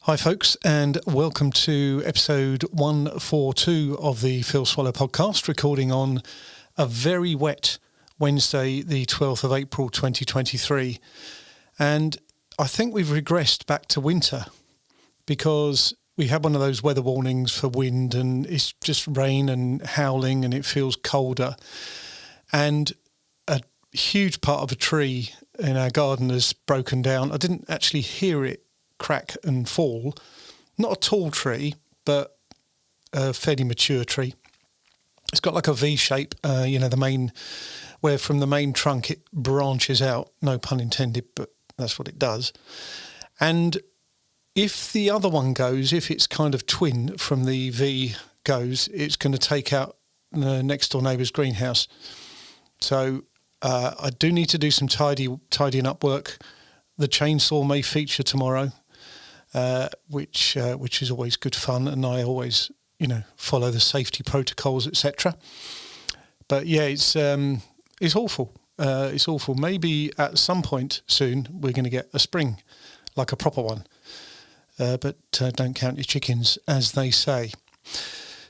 Hi folks, and welcome to episode 142 of the Phil Swallow podcast, recording on a very wet Wednesday, the 12th of April 2023. And I think we've regressed back to winter because we had one of those weather warnings for wind and it's just rain and howling and it feels colder. And a huge part of a tree in our garden has broken down. I didn't actually hear it crack and fall. Not a tall tree, but a fairly mature tree. It's got like a V shape, the main, where from the main trunk it branches out, no pun intended, but that's what it does. And if the other one goes, if it's kind of twin from the V goes, it's going to take out the next door neighbour's greenhouse. So I do need to do some tidying up work. The chainsaw may feature tomorrow. Which is always good fun, and I always, follow the safety protocols, etc. But yeah, it's awful. It's awful. Maybe at some point soon we're going to get a spring, like a proper one. But don't count your chickens, as they say.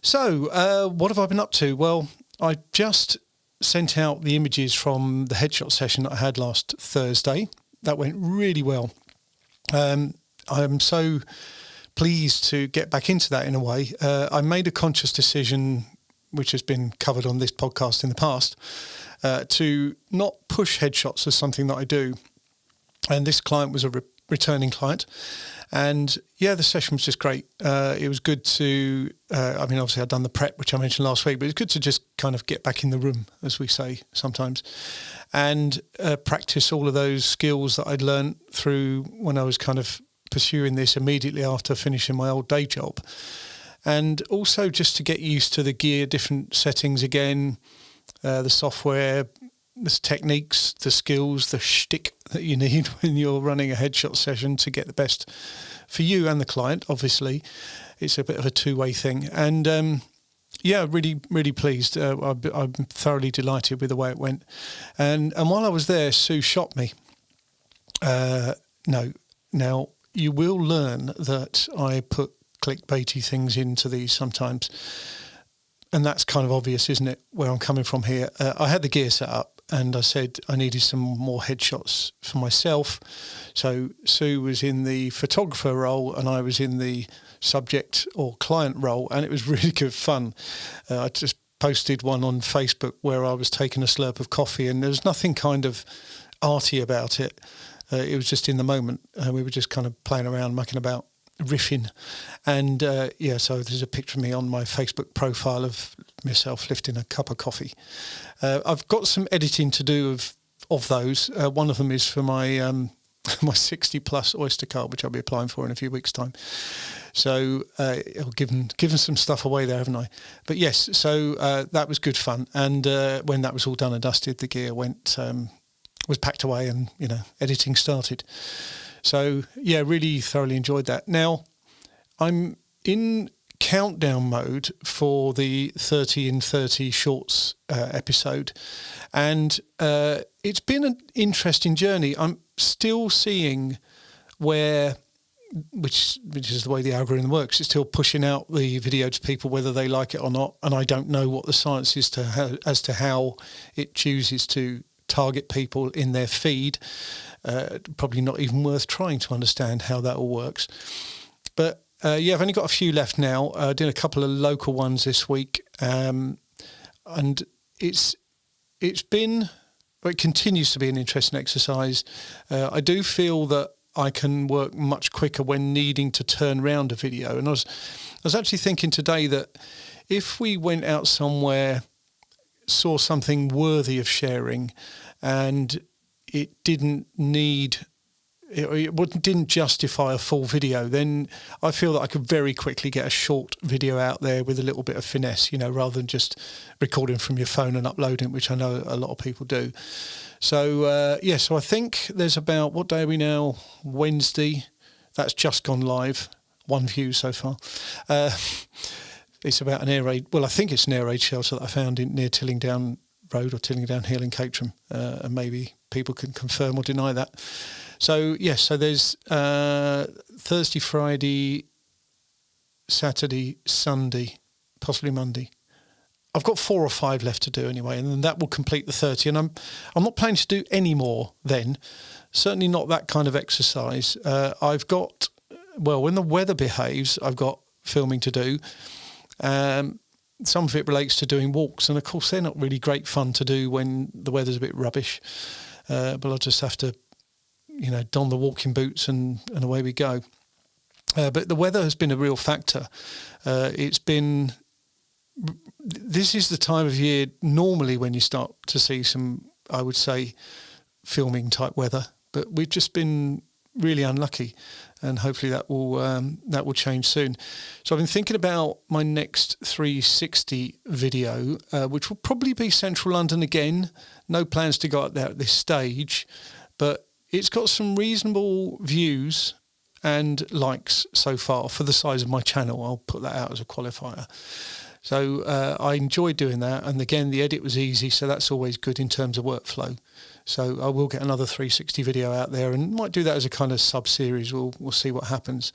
So what have I been up to? Well, I just sent out the images from the headshot session that I had last Thursday. That went really well. I'm so pleased to get back into that in a way. I made a conscious decision, which has been covered on this podcast in the past, to not push headshots as something that I do. And this client was a returning client. And yeah, the session was just great. It was good to, obviously I'd done the prep, which I mentioned last week, but it's good to just kind of get back in the room, as we say sometimes, and practice all of those skills that I'd learned through when I was kind of pursuing this immediately after finishing my old day job. And also just to get used to the gear, different settings again, the software, the techniques, the skills, the shtick that you need when you're running a headshot session to get the best for you and the client. Obviously, it's a bit of a two-way thing. And really, really pleased. I'm thoroughly delighted with the way it went. And while I was there, Sue shot me. Now, you will learn that I put clickbaity things into these sometimes. And that's kind of obvious, isn't it, where I'm coming from here. I had the gear set up and I said I needed some more headshots for myself. So Sue was in the photographer role and I was in the subject or client role, and it was really good fun. I just posted one on Facebook where I was taking a slurp of coffee and there was nothing kind of arty about it. It was just in the moment. We were just kind of playing around, mucking about, riffing. And so there's a picture of me on my Facebook profile of myself lifting a cup of coffee. I've got some editing to do of those. One of them is for my my 60 plus Oyster card, which I'll be applying for in a few weeks' time. So I've given some stuff away there, haven't I? But yes, so that was good fun. And when that was all done and dusted, the gear was packed away and, editing started. So, yeah, really thoroughly enjoyed that. Now, I'm in countdown mode for the 30 in 30 shorts episode. And it's been an interesting journey. I'm still seeing which is the way the algorithm works. It's still pushing out the video to people whether they like it or not. And I don't know what the science is as to how it chooses to target people in their feed. Probably not even worth trying to understand how that all works. But I've only got a few left now. I did a couple of local ones this week, and it continues to be an interesting exercise. I do feel that I can work much quicker when needing to turn around a video. And I was actually thinking today that if we went out somewhere, saw something worthy of sharing, and it didn't justify a full video, then I feel that I could very quickly get a short video out there with a little bit of finesse, rather than just recording from your phone and uploading, which I know a lot of people do. So, so I think there's about, what day are we now? Wednesday. That's just gone live. 1 view so far. It's about an air raid. Well, I think it's an air raid shelter that I found near Tilling Down Road or Tillingham Hill in Caterham, and maybe people can confirm or deny that. So yes, so there's Thursday, Friday, Saturday, Sunday, possibly Monday. I've got 4 or 5 left to do anyway, and then that will complete the 30. And I'm not planning to do any more then. Certainly not that kind of exercise. I've got, well, when the weather behaves, I've got filming to do. Some of it relates to doing walks, and of course they're not really great fun to do when the weather's a bit rubbish. But I'll just have to, don the walking boots and away we go. But the weather has been a real factor. This is the time of year normally when you start to see some, I would say, filming type weather. But we've just been really unlucky, and hopefully that will change soon. So I've been thinking about my next 360 video, which will probably be Central London again. No plans to go up there at this stage, but it's got some reasonable views and likes so far for the size of my channel. I'll put that out as a qualifier. So I enjoyed doing that, and again the edit was easy, so that's always good in terms of workflow. So I will get another 360 video out there, and might do that as a kind of sub-series. We'll see what happens.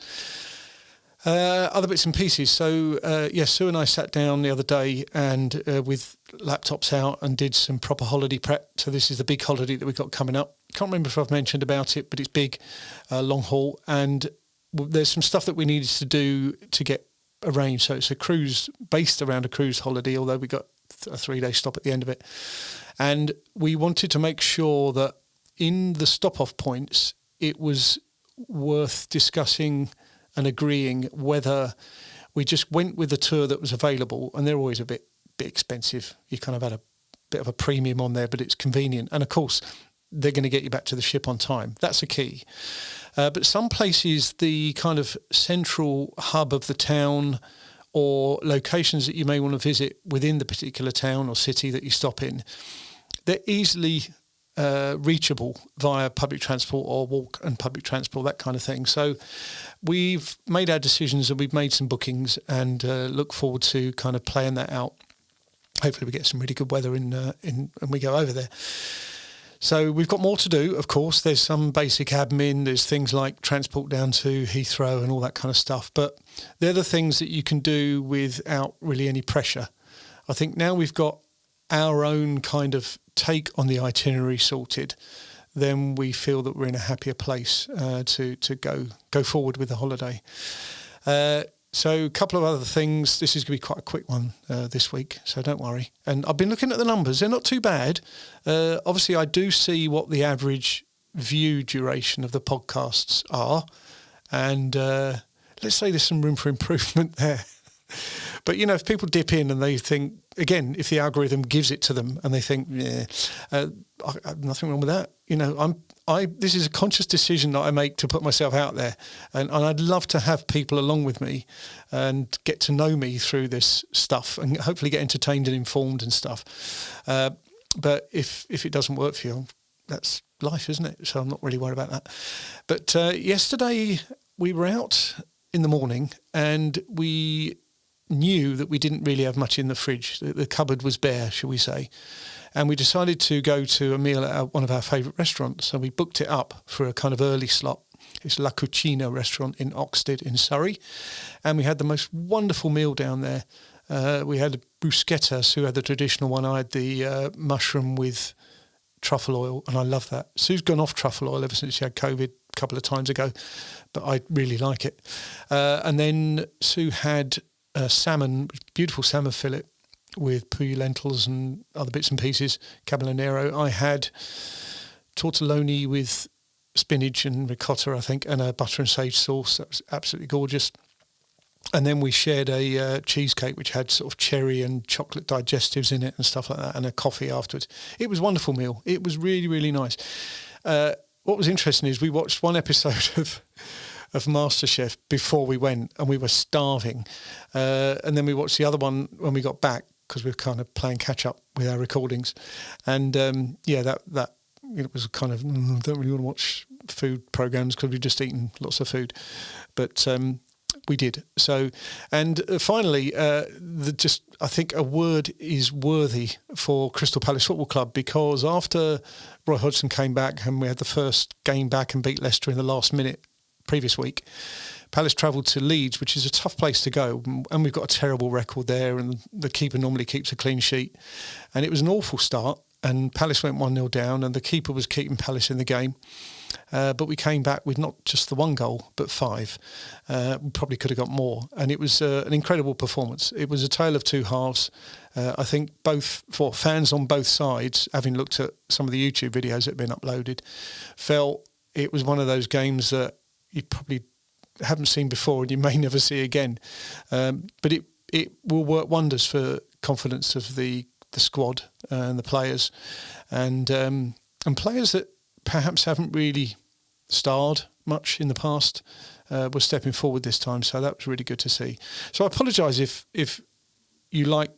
Other bits and pieces. So Sue and I sat down the other day and with laptops out and did some proper holiday prep. So this is the big holiday that we've got coming up. Can't remember if I've mentioned about it, but it's big, long haul, and there's some stuff that we needed to do to get arranged. So it's a cruise based around a cruise holiday, although we got a 3-day stop at the end of it. And we wanted to make sure that in the stop-off points, it was worth discussing and agreeing whether we just went with the tour that was available, and they're always a bit expensive. You kind of had a bit of a premium on there, but it's convenient. And of course, they're going to get you back to the ship on time. That's a key. But some places, the kind of central hub of the town or locations that you may want to visit within the particular town or city that you stop in, they're easily reachable via public transport or walk and public transport, that kind of thing. So we've made our decisions and we've made some bookings, and look forward to kind of playing that out. Hopefully we get some really good weather in and we go over there. So we've got more to do, of course. There's some basic admin. There's things like transport down to Heathrow and all that kind of stuff. But they're the things that you can do without really any pressure. I think now we've got our own kind of take on the itinerary sorted, then we feel that we're in a happier place to go forward with the holiday. So a couple of other things. This is going to be quite a quick one this week, so don't worry. And I've been looking at the numbers. They're not too bad. Obviously, I do see what the average view duration of the podcasts are. And let's say there's some room for improvement there. But, if people dip in and they think, again, if the algorithm gives it to them and they think, nothing wrong with that. This is a conscious decision that I make to put myself out there. And I'd love to have people along with me and get to know me through this stuff and hopefully get entertained and informed and stuff. But if it doesn't work for you, that's life, isn't it? So I'm not really worried about that. But yesterday we were out in the morning and we knew that we didn't really have much in the fridge. The cupboard was bare, shall we say. And we decided to go to a meal at one of our favourite restaurants. So we booked it up for a kind of early slot. It's La Cucina restaurant in Oxted in Surrey. And we had the most wonderful meal down there. We had a bruschetta. Sue had the traditional one. I had the mushroom with truffle oil, and I love that. Sue's gone off truffle oil ever since she had COVID a couple of times ago, but I really like it. And then Sue had salmon, beautiful salmon fillet with pouille lentils and other bits and pieces, cabolinero. I had tortelloni with spinach and ricotta, I think, and a butter and sage sauce. That was absolutely gorgeous. And then we shared a cheesecake which had sort of cherry and chocolate digestives in it and stuff like that, and a coffee afterwards. It was a wonderful meal. It was really, really nice. What was interesting is we watched one episode of MasterChef before we went, and we were starving. And then we watched the other one when we got back, because we were kind of playing catch up with our recordings. And that it was kind of, don't really want to watch food programs because we've just eaten lots of food. But we did. So, and finally, I think a word is worthy for Crystal Palace Football Club, because after Roy Hodgson came back and we had the first game back and beat Leicester in the last minute previous week, Palace travelled to Leeds, which is a tough place to go, and we've got a terrible record there, and the keeper normally keeps a clean sheet. And it was an awful start, and Palace went 1-0 down, and the keeper was keeping Palace in the game. But we came back with not just the one goal, but 5. We probably could have got more. And it was an incredible performance. It was a tale of two halves. I think both, for fans on both sides, having looked at some of the YouTube videos that have been uploaded, felt it was one of those games that you probably haven't seen before and you may never see again. But it will work wonders for confidence of the squad and the players. And players that perhaps haven't really starred much in the past were stepping forward this time, so that was really good to see. So I apologise if you like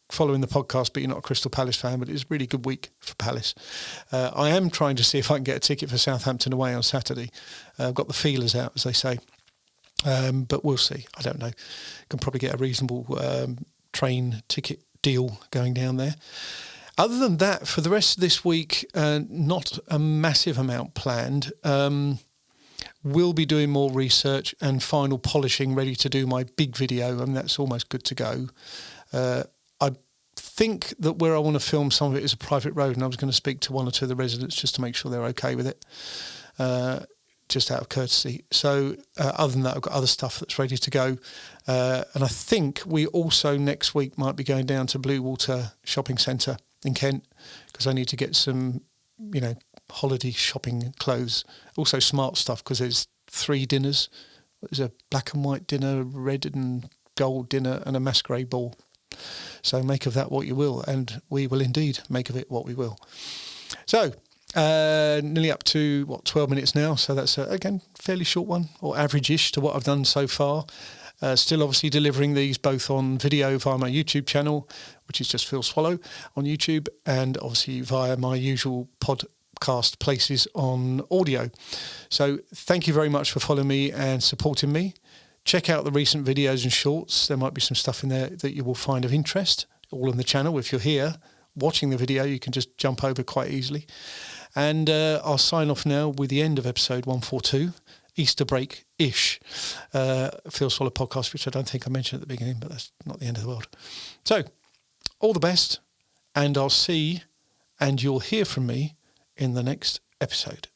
following the podcast but you're not a Crystal Palace fan, but it's a really good week for Palace. I am trying to see if I can get a ticket for Southampton away on Saturday. I've got the feelers out, as they say, but we'll see. I don't know. Can probably get a reasonable train ticket deal going down there. Other than that, for the rest of this week, not a massive amount planned. We'll be doing more research and final polishing, ready to do my big video. I mean, that's almost good to go. I think that where I want to film some of it is a private road, and I was going to speak to one or two of the residents just to make sure they're okay with it, just out of courtesy. So other than that, I've got other stuff that's ready to go. And I think we also next week might be going down to Blue Water Shopping Centre in Kent, because I need to get some, holiday shopping clothes. Also smart stuff, because there's 3 dinners. There's a black and white dinner, red and gold dinner, and a masquerade ball. So make of that what you will, and we will indeed make of it what we will. So nearly up to 12 minutes now, so that's again fairly short one, or average-ish to what I've done so far. Still obviously delivering these both on video via my YouTube channel, which is just Phil Swallow on YouTube, and obviously via my usual podcast places on audio. So thank you very much for following me and supporting me. Check out the recent videos and shorts. There might be some stuff in there that you will find of interest, all on the channel. If you're here watching the video, you can just jump over quite easily. And I'll sign off now with the end of episode 142. Easter break-ish Phil Swallow podcast, which I don't think I mentioned at the beginning, but that's not the end of the world. So, all the best, and I'll see and you'll hear from me in the next episode.